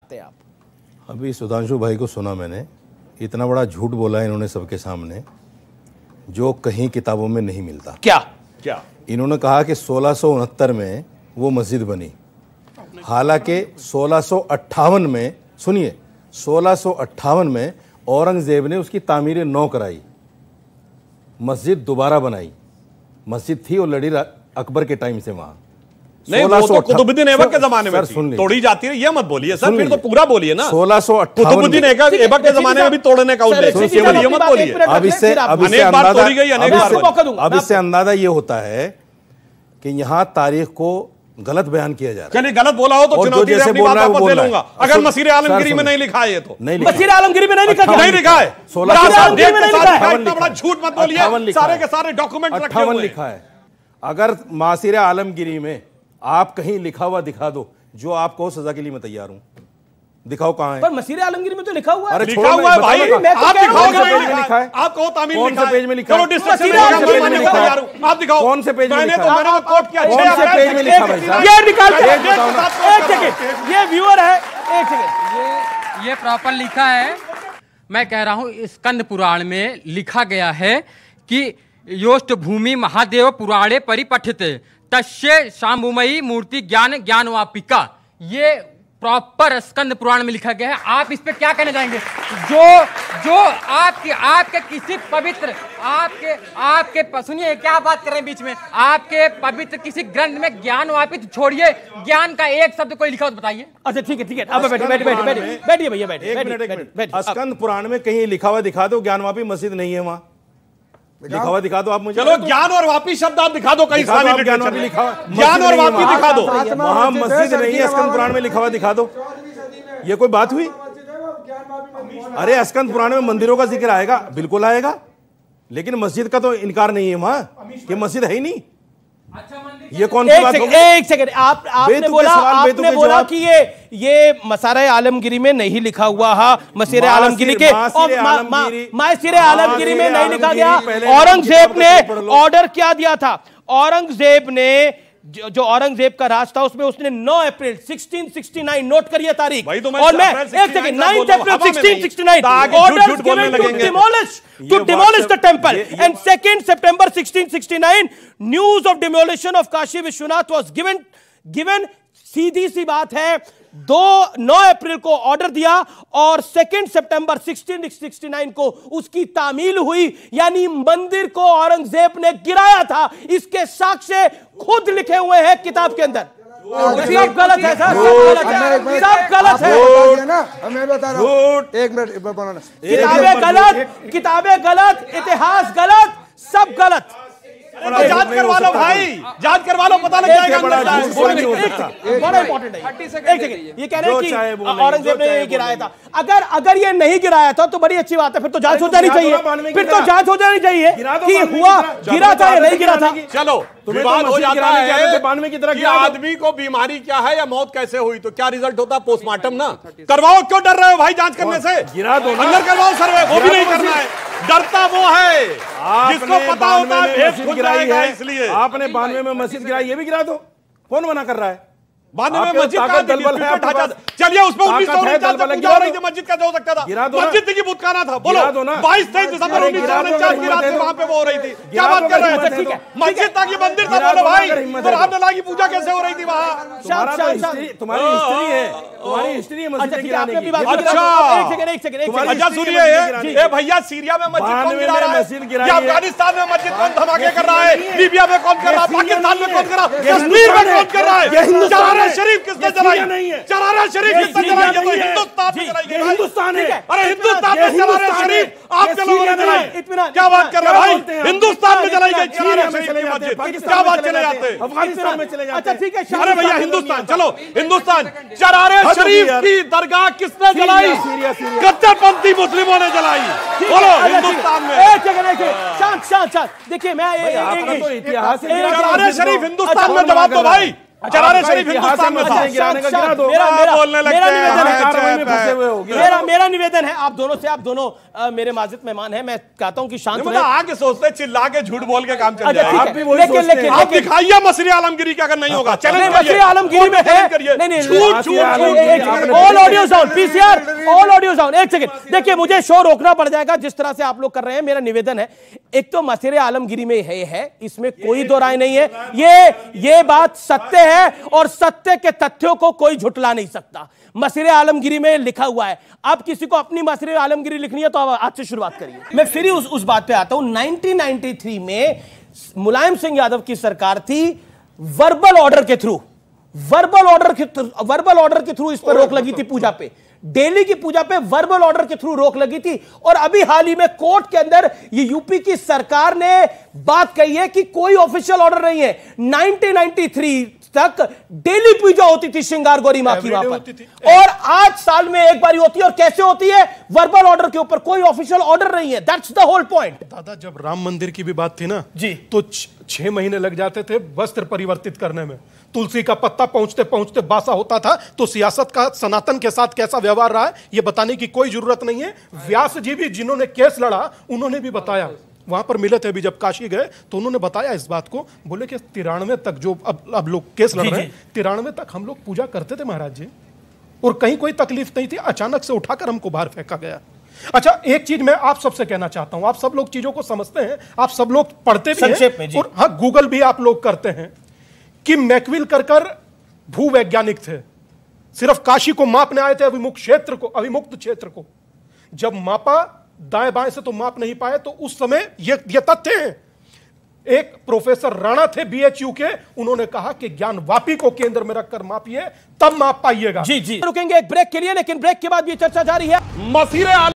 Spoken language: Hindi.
चाहते हैं आप? अभी सुधांशु भाई को सुना मैंने, इतना बड़ा झूठ बोला इन्होंने सबके सामने जो कहीं किताबों में नहीं मिलता। क्या इन्होंने कहा कि 1669 में वो मस्जिद बनी, हालांकि 1658 में, सुनिए, 1658 में औरंगजेब ने उसकी तामीर नौ कराई, मस्जिद दोबारा बनाई। मस्जिद थी और लड़ी अकबर के टाइम से वहां। नहीं, वो तो कुतुबुद्दीन ऐबक के जमाने में तोड़ी जाती है, ये मत बोलिए सर, फिर तो पूरा बोलिए ना। 1658 कुतुबुद्दीन ऐबक के जमाने में भी तोड़ने का उल्लेख, ये मत बोलिए। अब इससे अंदाजा ये होता है कि यहाँ तारीख को गलत बयान किया जा रहा है। चलिए गलत बोला हो तो चुनौती से अपनी बात वापस ले लूंगा। अगर मसीर आलमगिरी में नहीं लिखा है, ये तो मसीर आलमगिरी में नहीं लिखा है, बड़ा झूठ मत बोलिए, सारे के सारे डॉक्यूमेंट रखे हुए लिखा है। अगर मासिर आलमगिरी में आप कहीं लिखा हुआ दिखा दो जो आप कहो, सजा के लिए मैं तैयार हूं, दिखाओ कहां है। पर मसीर आलमगिरी में तो लिखा हुआ है। अरे लिखा हुआ है भाई, आप दिखाओ लिखा है, आप कहो तामील कौन से पेज में लिखा है? आप दिखाओ कौन से पेज में मैंने लिखा है? तो कोट किया, कौन से पेज में लिखा भाई साहब? ये निकाल के एक सेकंड, ये व्यूअर है, एक सेकंड, ये प्रॉपर लिखा है। मैं कह रहा हूं स्कंद पुराण में लिखा गया है कि योष्ट भूमि महादेव पुराणे परिपठिते तस्य शाम्भुमयी मूर्ति ज्ञान ज्ञानवापिका। ये प्रॉपर स्कंद पुराण में लिखा गया है। आप इस पे क्या कहना चाहेंगे? जो आपके किसी पवित्र आपके सुनिए क्या बात कर रहे हैं बीच में, आपके पवित्र किसी ग्रंथ में ज्ञान वापित छोड़िए, ज्ञान का एक शब्द कोई लिखा हो तो बताइए। अच्छा ठीक है, अब बैठिए भैया, बैठिए। स्कंद पुराण में कहीं लिखा हुआ दिखा दो ज्ञानवापी मस्जिद नहीं है वहां, लिखा हुआ दिखा दो आप मुझे। चलो ज्ञान और वापी शब्द आप दिखा दो कहीं ज्ञानवापी लिखा हुआ, ज्ञान और वापी दिखा दो, वहां मस्जिद नहीं है, स्कंद पुराण में लिखा हुआ दिखा दो। ये कोई बात हुई? अरे स्कंद पुराण में मंदिरों का जिक्र आएगा, बिल्कुल आएगा, लेकिन मस्जिद का तो इनकार नहीं है वहां कि मस्जिद है ही नहीं। ये कौन सी बात? एक सेकंड, आपने बोला कि ये मसारे आलमगिरी में नहीं लिखा हुआ है, मसीर आलमगिरी के मसीर आलमगिरी में नहीं लिखा गया। औरंगजेब ने ऑर्डर क्या दिया था? औरंगजेब ने जो औरंगजेब का राज था उसमें उसने 9 अप्रैल 1669 नोट करिए तारीख, और मैं एक second 9 April 1669 order given to demolish the temple, and 2 September 1669 news of demolition of Kashi Vishwanath was given. सीधी सी बात है, 9 अप्रैल को ऑर्डर दिया और 2 सितंबर 1669 को उसकी तामील हुई, यानी मंदिर को औरंगजेब ने गिराया था। इसके साक्ष्य खुद लिखे हुए हैं किताब के अंदर। सब गलत है सर, सब गलत है। मैं बता रहा हूं, एक मिनट, किताबें गलत, इतिहास गलत, सब गलत। जांच करवा लो भाई, जांच करवा लो, पता लग जाएगा। बड़ा इंपॉर्टेंट है, एक सेकंड, ये कह रहे हैं कि औरंगजेब ने गिराया था। अगर ये नहीं गिराया था तो बड़ी अच्छी बात है, फिर तो जांच हो जानी चाहिए, कि हुआ गिरा था या नहीं गिरा था। चलो विवाद हो जाता है कि आदमी को बीमारी क्या है या मौत कैसे हुई, तो क्या रिजल्ट होता है? पोस्टमार्टम ना करवाओ। क्यों डर रहे हो भाई जांच करने से? अंदर करवाओ सर्वे, वो भी नहीं करना है। डरता वो है जिसको पता होता है भेद खुद जाएगा, इसलिए। आपने 92 में मस्जिद गिराई, ये भी गिरा दो, कौन मना कर रहा है? 92 में मस्जिद का दलबल है, चलिए उसमें 1949 से पूजा हो रही थी, मस्जिद कैसे हो सकता था? मस्जिद की बुतखाना था, बोलो 22-23 दिसंबर 1949 की रात में वहां पे वो हो रही थी। क्या बात कर रहे हैं? मस्जिद था कि मंदिर था? बोलो भाई, तो रामलला की पूजा कैसे हो रही थी वहां? तुम्हारी हिस्ट्री है, तुम्हारी हिस्ट्री है मस्जिद गिराने की। अच्छा सुनिए भैया, सीरिया में मस्जिद गिरा रहा है, अफगानिस्तान में मस्जिद कौन धमाके कर रहा है, लीबिया में कौन कर रहा है, पाकिस्तान में कौन कर रहा है, कश्मीर में कौन कर रहा है? चरारा शरीफ किसने जलाई? चरारा शरीफ किसने जलाई? तो हिंदुस्तान में जलाई गई। हिंदुस्तान है, अरे हिंदुस्तान में चरारा शरीफ आपके लोगों ने जलाई। क्या बात कर रहे हैं भाई? हिंदुस्तान में जलाई गई चरारा शरीफ की मस्जिद, क्या बात चले जाते? अफगानिस्तान में चले जाते। अच्छा ठीक है, अरे भैया हिंदुस्तान, चलो हिंदुस्तान, चरारे शरीफ की दरगाह किसने जलाई? कट्टरपंथी मुस्लिमों ने जलाई। बोलो हिंदुस्तान में। शांत देखिए, मैं चरारे शरीफ हिंदुस्तान में जवाब दो भाई। शरारे शरीफ हिंदुस्तान में था। मेरा निवेदन है आप दोनों से, आप दोनों मेरे माजिद मेहमान हैं, मैं कहता हूं कि शांत रहे। आगे सोचते चिल्ला के झूठ बोल के काम चल जाए। लेकिन आप दिखाइए मसरे आलमगिरी का, अगर नहीं होगा चैलेंज मसरे आलमगिरी में है। नहीं, all audio sound, PCR all audio sound. एक सेकंड, देखिए मुझे शो रोकना पड़ जाएगा जिस तरह से आप लोग कर रहे हैं। मेरा निवेदन है, एक तो मसरे आलमगिरी में है, इसमें कोई दो राय नहीं है। ये बात सत्य है और सत्य के तथ्यों को कोई झुटला नहीं सकता। मसरे आलमगिरी में लिखा हुआ है। अब किसी को अपनी मसरे आलमगिरी लिखनी है तो आज से शुरुआत करिए। मैं फिर उस बात पे आता हूं। 1993 में मुलायम सिंह यादव की सरकार थी, वर्बल ऑर्डर के थ्रू इस पर रोक लगी थी। पूजा पे, डेली की पूजा पे वर्बल ऑर्डर के थ्रू रोक लगी थी। और अभी हाल ही में कोर्ट के अंदर ये यूपी की सरकार ने बात कही है कि कोई ऑफिशियल ऑर्डर नहीं है। 1993 तक डेली पूजा होती थी श्रृंगार गौरी मां की, वहां पर, और आज साल में एक बार होती है। और कैसे होती है? वर्बल ऑर्डर के ऊपर, कोई ऑफिशियल ऑर्डर नहीं है। That's the whole point. दादा, जब राम मंदिर की भी बात थी ना जी, तो 6 महीने लग जाते थे वस्त्र परिवर्तित करने में। तुलसी का पत्ता पहुंचते पहुंचते बासा होता था। तो सियासत का सनातन के साथ कैसा व्यवहार रहा है ये बताने की कोई जरूरत नहीं है। व्यास जी भी, जिन्होंने केस लड़ा, उन्होंने भी बताया। वहां पर मिले थे अभी जब काशी गए तो उन्होंने बताया इस बात को। बोले कि 93 तक जो अब लोग केस लड़ रहे हैं, 93 तक हम लोग पूजा करते थे महाराज जी, और कहीं कोई तकलीफ नहीं थी। अचानक से उठाकर हमको बाहर फेंका गया। अच्छा, एक चीज मैं आप सबसे कहना चाहता हूं। आप सब लोग चीजों को समझते हैं, आप सब लोग पढ़ते भी हैं, और हाँ, गूगल भी आप लोग करते हैं कि मैकविल कर भूवैज्ञानिक थे, सिर्फ काशी को मापने आए थे, अभिमुक्त क्षेत्र को। जब मापा दाएं बाएं से तो माप नहीं पाए, तो उस समय ये तथ्य हैं। एक प्रोफेसर राणा थे बीएचयू के, उन्होंने कहा कि ज्ञान वापी को केंद्र में रखकर मापिए, तब माप पाइएगा। जी रुकेंगे एक ब्रेक के लिए, लेकिन ब्रेक के बाद ये चर्चा जारी है। मसीरे